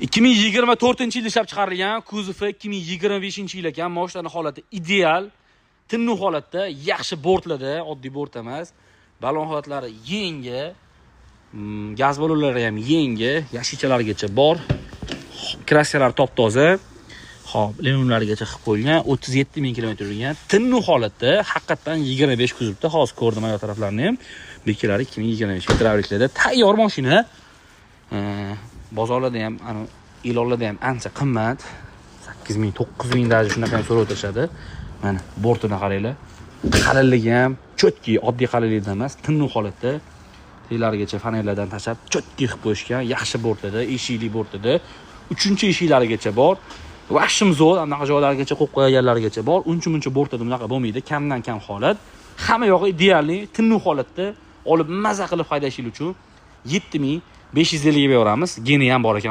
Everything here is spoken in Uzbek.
2024-yilda ishlab chiqarilgan, kuzovi 2025-yil ekan. Mashinani holati ideal, tinnu holatda, yaxshi bortlarda, oddiy bort emas. Balon holatlari yangi, gaz balonlari ham yangi, yashichalargacha bor. Kraskalar top-toza. Xo'p, lemurlargacha qilib qo'yilgan, 37.000 km yurgan. Tinnu holatda, haqiqatan 25 kuzovda, hozir ko'rdim ayo taraflarini ham. Bekalari 2025 gidravliklarda tayyor mashina. Bozorlarda ham, e'lonlarda ham ancha qimmat. 8.000, 9.000 darajada shunaqa ham so'rab o'tishadi. Mana bortini qaranglar. Qalinligi ham chotki, oddiy qalinlikda emas, tinnu holatda. Teglarigacha fanellardan tashab, chotki qilib qo'yishgan, yaxshi bortida, eshikli bortida. 3-eshiklarigacha bor. Vashim zo'r, anaqa joylargacha qo'yib qo'yganlargacha bor. Uncha-muncha bortida bunaqa bo'lmaydi, kamdan kam holat. Hamma yog'i idealli, tinnu holatda olib maza qilib haydashingiz uchun 7.550 ga beramiz. Geni ham bor ekan.